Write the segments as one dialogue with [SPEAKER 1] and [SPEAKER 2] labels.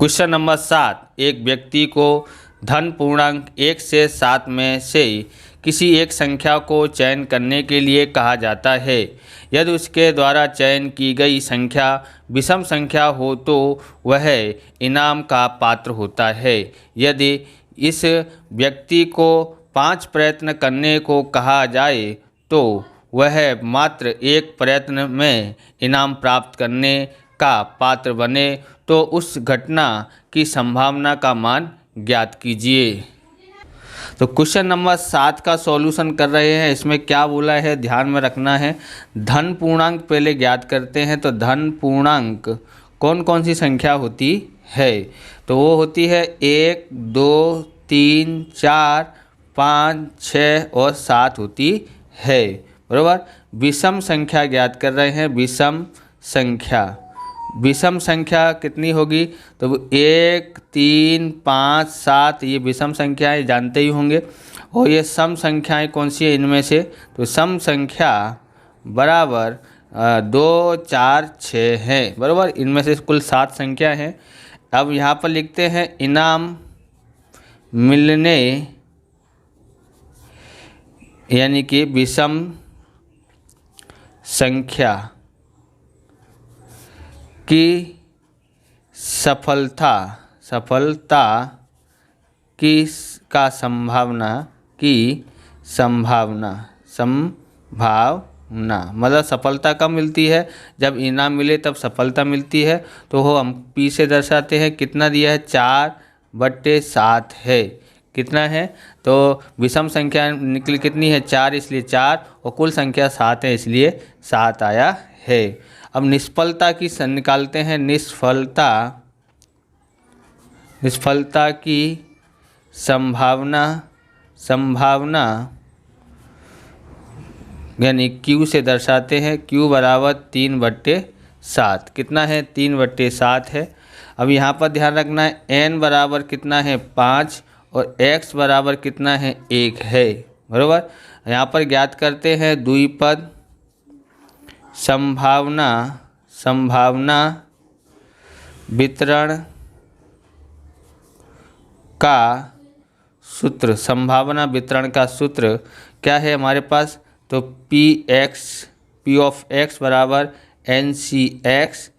[SPEAKER 1] Question number 7। एक व्यक्ति को धन पूर्णांक 1 से 7 में से किसी एक संख्या को चयन करने के लिए कहा जाता है। यदि उसके द्वारा चयन की गई संख्या विषम संख्या हो तो वह इनाम का पात्र होता है। यदि इस व्यक्ति को 5 प्रयत्न करने को कहा जाए तो वह मात्र एक प्रयत्न में इनाम प्राप्त करने का पात्र बने तो उस घटना की संभावना का मान ज्ञात कीजिए। तो क्वेश्चन नंबर 7 का सॉल्यूशन कर रहे हैं। इसमें क्या बोला है ध्यान में रखना है। धन पूर्णांक पहले ज्ञात करते हैं। तो धन पूर्णांक कौन कौन सी संख्या होती है? तो वो होती है 1, 2, 3, 4, 5, 6 और 7 होती है, बराबर। विषम संख्या ज्ञात कर रहे हैं। विषम संख्या कितनी होगी? तो 1, 3, 5, 7 ये विषम संख्याएं जानते ही होंगे। और ये सम संख्याएं कौन सी है इनमें से? तो सम संख्या बराबर 2, 4, 6 है, बराबर। इनमें से कुल 7 संख्या हैं। अब यहाँ पर लिखते हैं इनाम मिलने यानी कि विषम संख्या की सफलता की संभावना मतलब सफलता कब मिलती है? जब इनाम मिले तब सफलता मिलती है। तो वो हम पी से दर्शाते हैं। कितना दिया है? 4/7 है। कितना है? तो विषम संख्या निकली कितनी है? 4, इसलिए 4, और कुल संख्या 7 है इसलिए 7 आया है। अब निष्फलता की निकालते हैं। निष्फलता की संभावना यानी Q से दर्शाते हैं। Q बराबर 3/7। कितना है? 3/7 है। अब यहाँ पर ध्यान रखना है n बराबर कितना है? 5 और x बराबर कितना है? 1 है, बराबर। यहाँ पर ज्ञात करते हैं द्विपद संभावना वितरण का सूत्र। संभावना वितरण का सूत्र क्या है हमारे पास? तो P ऑफ x बराबर NCx,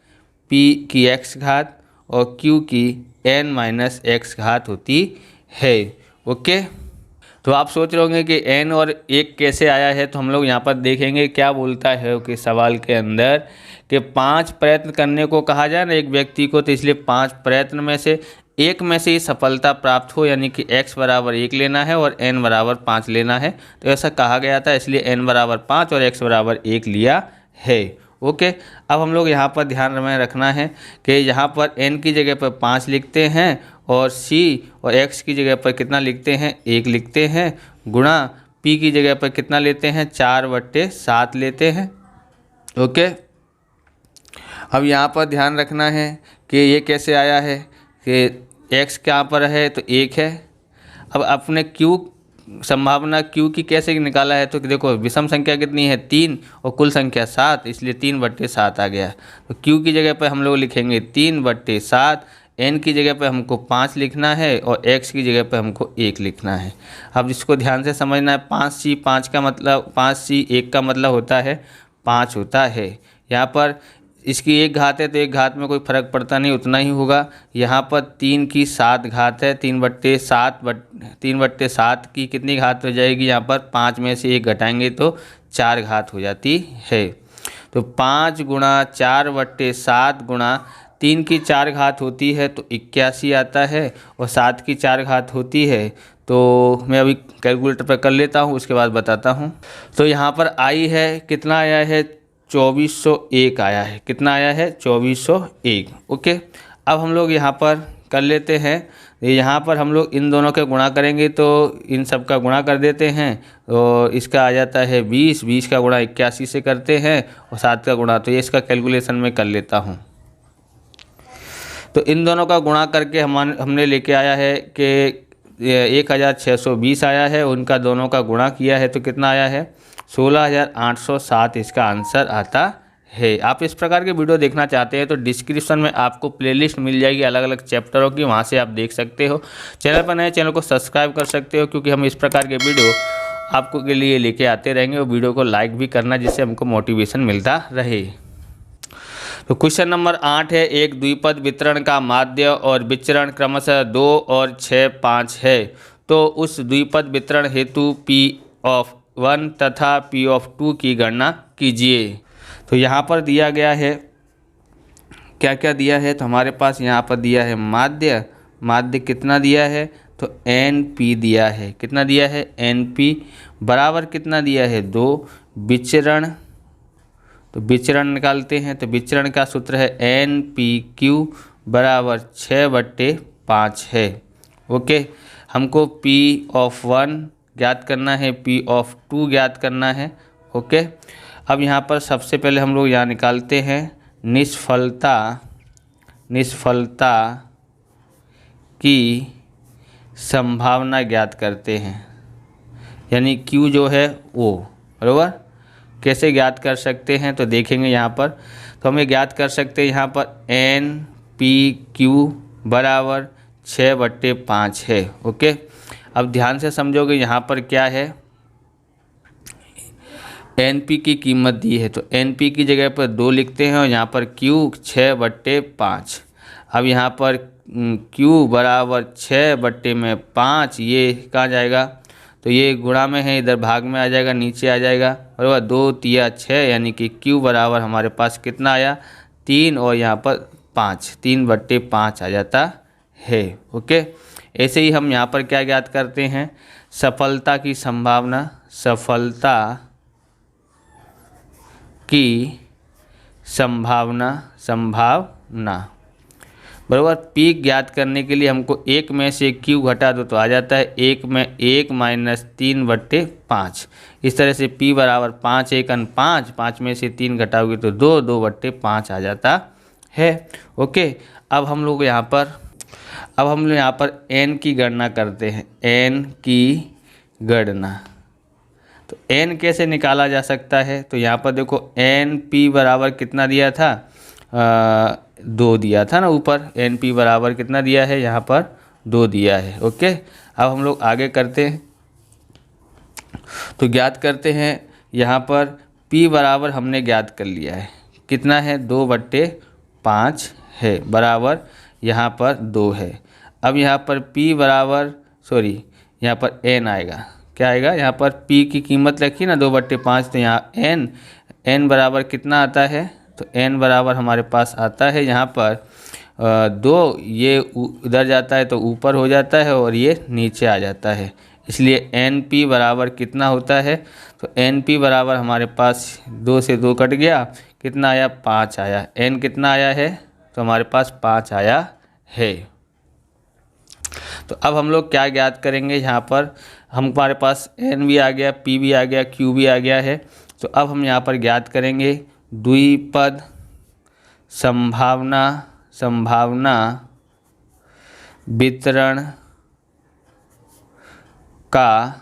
[SPEAKER 1] P की x घात और Q की n-x घात होती है। ओके। तो आप सोच रहे होंगे कि n और 1 कैसे आया है। तो हम लोग यहाँ पर देखेंगे क्या बोलता है कि सवाल के अंदर कि 5 प्रयत्न करने को कहा जाए ना एक व्यक्ति को, तो इसलिए 5 प्रयत्न में से एक में से ही सफलता प्राप्त हो, यानी कि x बराबर 1 लेना है और n बराबर 5 लेना है। तो ऐसा कहा गया था, इसलिए n बराबर 5 और x बराबर 1 लिया है। ओके। अब हम लोग यहाँ पर ध्यान में रखना है कि यहाँ पर n की जगह पर 5 लिखते हैं और c और x की जगह पर कितना लिखते हैं? 1 लिखते हैं, गुणा p की जगह पर कितना लेते हैं? 4/7 लेते हैं। ओके। अब यहाँ पर ध्यान रखना है कि ये कैसे आया है कि x कहाँ पर है? तो 1 है। अब अपने Q संभावना Q की कैसे निकाला है? तो देखो विषम संख्या कितनी है? 3 और कुल संख्या 7, इसलिए 3/7 आ गया। तो Q की जगह पर हम लोग लिखेंगे 3/7, n की जगह पर हमको 5 लिखना है और x की जगह पर हमको 1 लिखना है। अब इसको ध्यान से समझना है। 5c 1 का मतलब होता है 5 होता है। यहाँ पर इसकी 1 घात है तो 1 घात में कोई फर्क पड़ता नहीं, उतना ही होगा। यहाँ पर 3 की 7 घात है। 3/7 की कितनी घात हो जाएगी? यहाँ पर 5 में से 1 घटाएंगे तो 4 घात हो जाती है। तो 5 गुणा 4/7 गुणा 3 की 4 घात होती है तो 81 आता है, और 7 की 4 घात होती है। तो मैं अभी कैलकुलेटर पर कर लेता हूँ, उसके बाद बताता हूँ। तो यहाँ पर आई है कितना आया है? 2401 आया है। कितना आया है? 2401। ओके। अब हम लोग यहाँ पर कर लेते हैं। यहाँ पर हम लोग इन दोनों के गुणा करेंगे तो इन सब का गुणा कर देते हैं, तो इसका आ जाता है 20 का गुणा 81 से करते हैं और 7 का गुणा, तो ये इसका कैलकुलेशन में कर लेता हूँ। तो इन दोनों का गुणा करके हमने लेके आया है कि 1620 आया है। उनका दोनों का गुणा किया है तो कितना आया है? 16807 इसका आंसर आता है। आप इस प्रकार के वीडियो देखना चाहते हैं तो डिस्क्रिप्शन में आपको प्लेलिस्ट मिल जाएगी अलग अलग चैप्टरों की, वहाँ से आप देख सकते हो। चैनल पर नए चैनल को सब्सक्राइब कर सकते हो, क्योंकि हम इस प्रकार के वीडियो आपको के लिए लेके आते रहेंगे। और वीडियो को लाइक भी करना, जिससे हमको मोटिवेशन मिलता रहे। तो क्वेश्चन नंबर 8 है, एक द्विपद वितरण का माध्य और विचरण क्रमशः 2 और 6, 5 है, तो उस द्विपद वितरण हेतु P(1) तथा P(2) की गणना कीजिए। तो यहाँ पर दिया गया है, क्या क्या दिया है, तो हमारे पास यहाँ पर दिया है माध्य कितना दिया है, तो NP दिया है। कितना दिया है, NP बराबर कितना दिया है, 2। विचरण, तो विचरण निकालते हैं, तो विचरण का सूत्र है NPQ बराबर 6/5 है। ओके, हमको P(1) ज्ञात करना है, P(2) ज्ञात करना है। ओके, अब यहाँ पर सबसे पहले हम लोग यहाँ निकालते हैं निष्फलता की संभावना ज्ञात करते हैं, यानी Q जो है वो, बराबर। कैसे ज्ञात कर सकते हैं, तो देखेंगे यहाँ पर। तो हमें ज्ञात कर सकते हैं यहाँ पर NPQ बराबर 6/5 है। ओके, अब ध्यान से समझोगे यहाँ पर क्या है, NP की कीमत दी है, तो NP की जगह पर 2 लिखते हैं और यहाँ पर Q 6/5। अब यहाँ पर Q बराबर 6/5, ये कहाँ जाएगा, तो ये गुणा में है, इधर भाग में आ जाएगा, नीचे आ जाएगा, बराबर। 2 तिया 6, यानी कि Q बराबर हमारे पास कितना आया, 3, और यहाँ पर 5, 3/5 आ जाता है। ओके, ऐसे ही हम यहाँ पर क्या ज्ञात करते हैं, सफलता की संभावना बराबर। P ज्ञात करने के लिए हमको 1 में से Q घटा दो तो आ जाता है 1 में 1 - 3/5। इस तरह से P बराबर 5 × 1 = 5, 5 में से 3 घटाओगे तो 2, 2/5 आ जाता है। ओके, अब हम लोग यहाँ पर N की गणना करते हैं। N की गणना, तो N कैसे निकाला जा सकता है, तो यहाँ पर देखो NP बराबर कितना दिया था, 2 दिया था ना ऊपर। NP बराबर कितना दिया है, यहाँ पर 2 दिया है। ओके, अब हम लोग आगे करते हैं, तो ज्ञात करते हैं। यहाँ पर P बराबर हमने ज्ञात कर लिया है, कितना है, 2/5 है, बराबर यहाँ पर 2 है। अब यहाँ पर P बराबर, यहाँ पर N आएगा, क्या आएगा, यहाँ पर P की कीमत रखी ना 2/5, तो यहाँ N बराबर कितना आता है, तो N बराबर हमारे पास आता है यहाँ पर 2, ये उधर जाता है तो ऊपर हो जाता है और ये नीचे आ जाता है, इसलिए NP बराबर कितना होता है, तो NP बराबर हमारे पास 2 से 2 कट गया, कितना आया, 5 आया। N कितना आया है, तो हमारे पास 5 आया है। तो अब हम लोग क्या ज्ञात करेंगे, यहाँ पर हमारे पास N भी आ गया, P भी आ गया, Q भी आ गया है। तो अब हम यहाँ पर ज्ञात करेंगे द्विपद संभावना वितरण का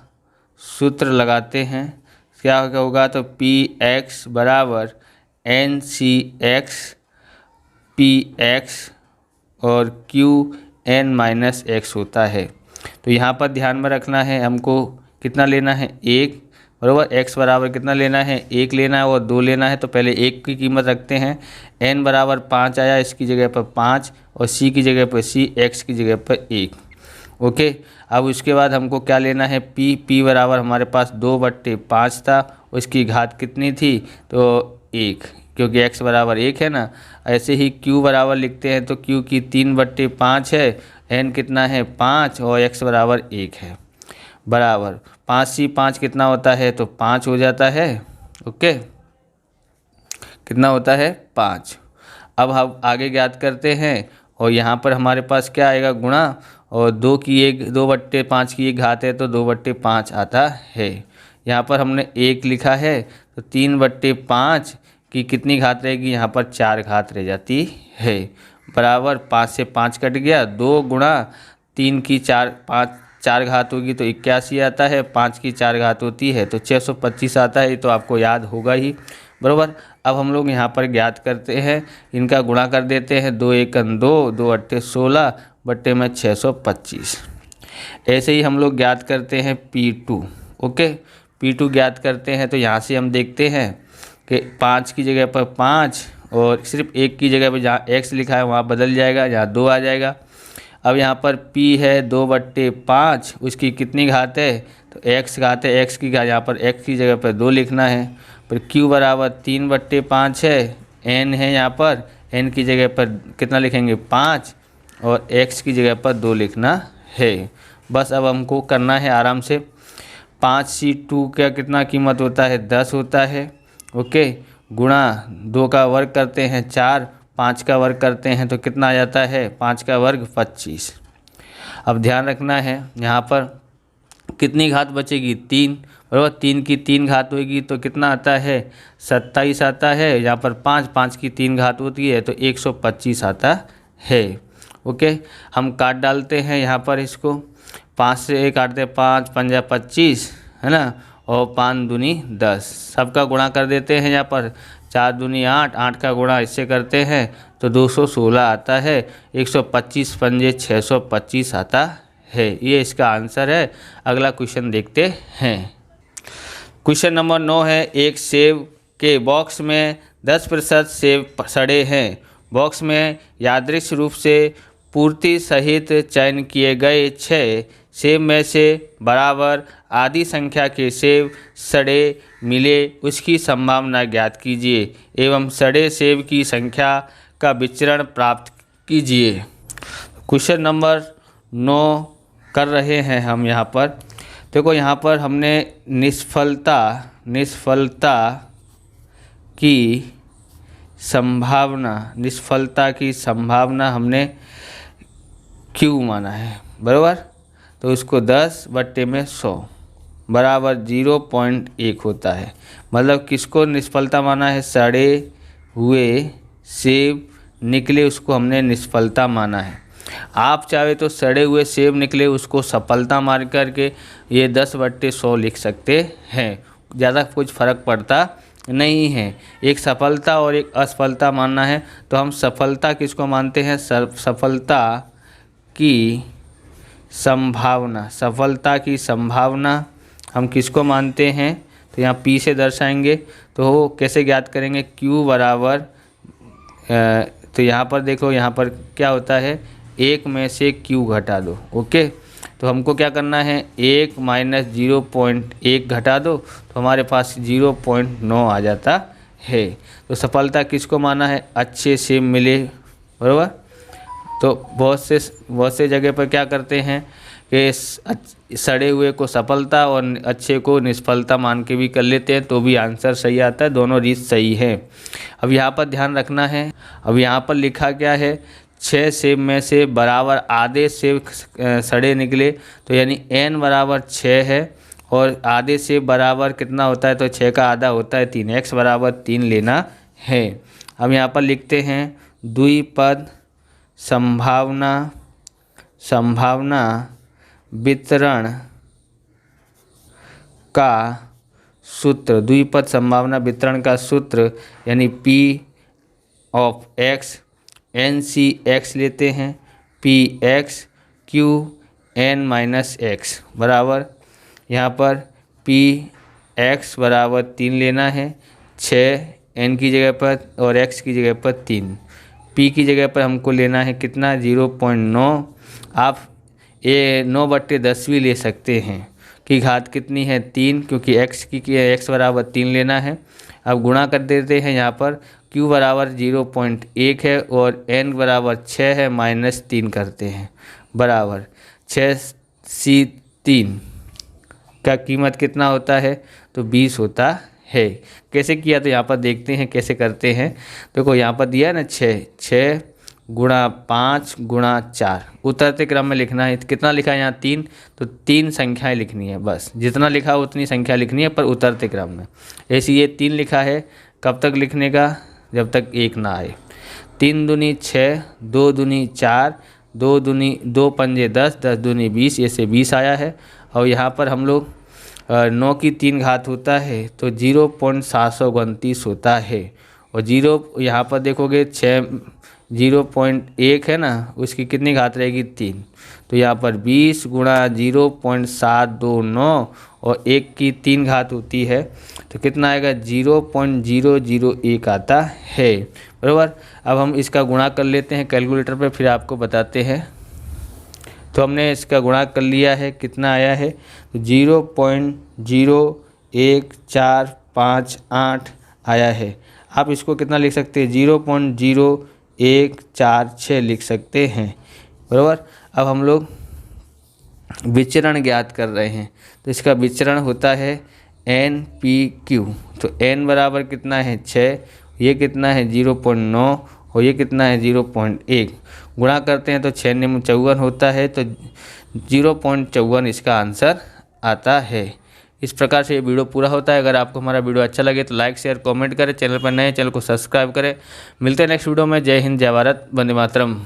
[SPEAKER 1] सूत्र लगाते हैं। क्या होगा, तो Px बराबर NCx Px और Qn-x होता है। तो यहाँ पर ध्यान में रखना है, हमको कितना लेना है, 1, बराबर। x बराबर कितना लेना है, 1 लेना है और 2 लेना है, तो पहले 1 की कीमत रखते हैं। n बराबर 5 आया, इसकी जगह पर 5, और c की जगह पर c, x की जगह पर 1। ओके, अब उसके बाद हमको क्या लेना है, p बराबर हमारे पास 2/5 था, उसकी घात कितनी थी, तो 1, क्योंकि x बराबर 1 है ना। ऐसे ही q बराबर लिखते हैं, तो q की 3/5 है, n कितना है, 5, और x बराबर 1 है, बराबर 5c 5 कितना होता है, तो 5 हो जाता है। ओके, कितना होता है, 5। अब हम आगे ज्ञात करते हैं, और यहाँ पर हमारे पास क्या आएगा, गुणा, और 2/5 की 1 घात है तो 2/5 आता है। यहाँ पर हमने 1 लिखा है, तो 3/5 की कितनी घात रहेगी, यहाँ पर 4 घात रह जाती है, बराबर 5 से 5 कट गया, 2 गुणा 3 की 4 घात होगी तो 81 आता है, 5 की 4 घात होती है तो 625 आता है, ये तो आपको याद होगा ही, बराबर। अब हम लोग यहाँ पर ज्ञात करते हैं, इनका गुणा कर देते हैं, 2 एकम 2, 2 अट्ठे 16 बट्टे में 625। ऐसे ही हम लोग ज्ञात करते हैं P2। ओके, P2 ज्ञात करते हैं तो यहाँ से हम देखते हैं कि 5 की जगह पर 5 और सिर्फ 1 की जगह पर जहाँ x लिखा है वहाँ बदल जाएगा, यहाँ 2 आ जाएगा। अब यहाँ पर P है 2/5, उसकी कितनी घात है तो x घात है, x की घात यहाँ पर x की जगह पर 2 लिखना है। फिर Q बराबर 3/5 है, n है यहाँ पर, n की जगह पर कितना लिखेंगे 5 और x की जगह पर 2 लिखना है। बस अब हमको करना है आराम से। 5C2 का कितना कीमत होता है 10 होता है। ओके, गुणा 2 का वर्ग करते हैं 4, 5 का वर्ग करते हैं तो कितना आ जाता है 5 का वर्ग 25। अब ध्यान रखना है यहाँ पर कितनी घात बचेगी 3, बराबर। 3 की 3 घात होगी तो कितना आता है 27 आता है। यहाँ पर 5 की 3 घात होती है तो 125 आता है। ओके, हम काट डालते हैं यहाँ पर इसको, 5 से काटते 5 पंजा 25 है ना, और 5 दूनी 10, सबका गुणा कर देते हैं। यहाँ पर 4 दूनी 8, 8 का गुणा इससे करते हैं तो 216 आता है। 125 पंजे 625 आता है। ये इसका आंसर है। अगला क्वेश्चन देखते हैं। क्वेश्चन नंबर 9 है, एक सेब के बॉक्स में 10% सेब सड़े हैं। बॉक्स में यादृच्छिक रूप से पूर्ति सहित चयन किए गए 6 सेब में से बराबर आधी संख्या के सेब सड़े मिले, उसकी संभावना ज्ञात कीजिए एवं सड़े सेब की संख्या का विचरण प्राप्त कीजिए। क्वेश्चन नंबर 9 कर रहे हैं हम यहाँ पर। देखो यहाँ पर हमने निष्फलता की संभावना हमने Q माना है, बराबर। तो उसको 10/100 बराबर 0.1 होता है। मतलब किसको निष्फलता माना है, सड़े हुए सेब निकले उसको हमने निष्फलता माना है। आप चाहे तो सड़े हुए सेब निकले उसको सफलता मान करके ये 10/100 लिख सकते हैं, ज़्यादा कुछ फ़र्क पड़ता नहीं है। एक सफलता और एक असफलता मानना है तो हम सफलता किसको मानते हैं, सफलता की संभावना हम किसको मानते हैं तो यहाँ P से दर्शाएंगे। तो कैसे ज्ञात करेंगे, Q बराबर तो यहाँ पर देखो यहाँ पर क्या होता है, 1 में से Q घटा दो। ओके, तो हमको क्या करना है 1 माइनस 0.1 घटा दो तो हमारे पास 0.9 आ जाता है। तो सफलता किसको माना है, अच्छे से मिले, बराबर। तो बहुत से जगह पर क्या करते हैं कि सड़े हुए को सफलता और अच्छे को निष्फलता मान के भी कर लेते हैं तो भी आंसर सही आता है। दोनों रीत सही है। अब यहाँ पर ध्यान रखना है, अब यहाँ पर लिखा क्या है, 6 सेब में से बराबर आधे सेब सड़े निकले तो यानी n बराबर 6 है और आधे सेब बराबर कितना होता है तो 6 का आधा होता है 3, x बराबर 3 लेना है। अब यहाँ पर लिखते हैं द्विपद संभावना वितरण का सूत्र, द्विपद संभावना वितरण का सूत्र यानी P ऑफ x NC(x) लेते हैं, Px Q n minus x बराबर यहाँ पर Px बराबर 3 लेना है, 6 n की जगह पर और x की जगह पर 3, P की जगह पर हमको लेना है कितना 0.9। आप ये 9/10 भी ले सकते हैं की घात कितनी है 3, क्योंकि x बराबर 3 लेना है। अब गुणा कर देते हैं, यहाँ पर Q बराबर 0.1 है और n बराबर 6 है, -3 करते हैं बराबर 6C3 का कीमत कितना होता है तो 20 होता है। कैसे किया तो यहाँ पर देखते हैं कैसे करते हैं। देखो यहाँ पर दिया है ना 6 गुणा 5 गुणा 4, उतरते क्रम में लिखना है। कितना लिखा है यहाँ 3, तो 3 संख्याएं लिखनी है, बस जितना लिखा उतनी संख्या लिखनी है पर उतरते क्रम में। ऐसे ये 3 लिखा है, कब तक लिखने का, जब तक 1 ना आए। 3 दूनी 6, 2 दूनी 4, 2 पंजे 10, 10 दूनी 20, ऐसे 20 आया है। और यहाँ पर हम लोग 9 की 3 घात होता है तो 0.729 होता है। और जीरो यहाँ पर देखोगे 0.1 है ना, उसकी कितनी घात रहेगी 3। तो यहाँ पर 20 गुणा 0.729 और 1 की 3 घात होती है तो कितना आएगा 0.001 आता है, बराबर। अब हम इसका गुणा कर लेते हैं कैलकुलेटर पे, फिर आपको बताते हैं। तो हमने इसका गुणा कर लिया है, कितना आया है तो 0.01458 आया है। आप इसको कितना लिख सकते हैं 0.0146 लिख सकते हैं, बराबर। अब हम लोग विचरण ज्ञात कर रहे हैं तो इसका विचरण होता है NPQ। तो n बराबर कितना है 6, ये कितना है 0.9 और ये कितना है 0.1। गुणा करते हैं तो 6 9 54 होता है, तो 0.54 इसका आंसर आता है। इस प्रकार से ये वीडियो पूरा होता है। अगर आपको हमारा वीडियो अच्छा लगे तो लाइक शेयर कमेंट करें, चैनल पर नए चैनल को सब्सक्राइब करें। मिलते हैं नेक्स्ट वीडियो में। जय हिंद, जय भारत, वंदे मातरम।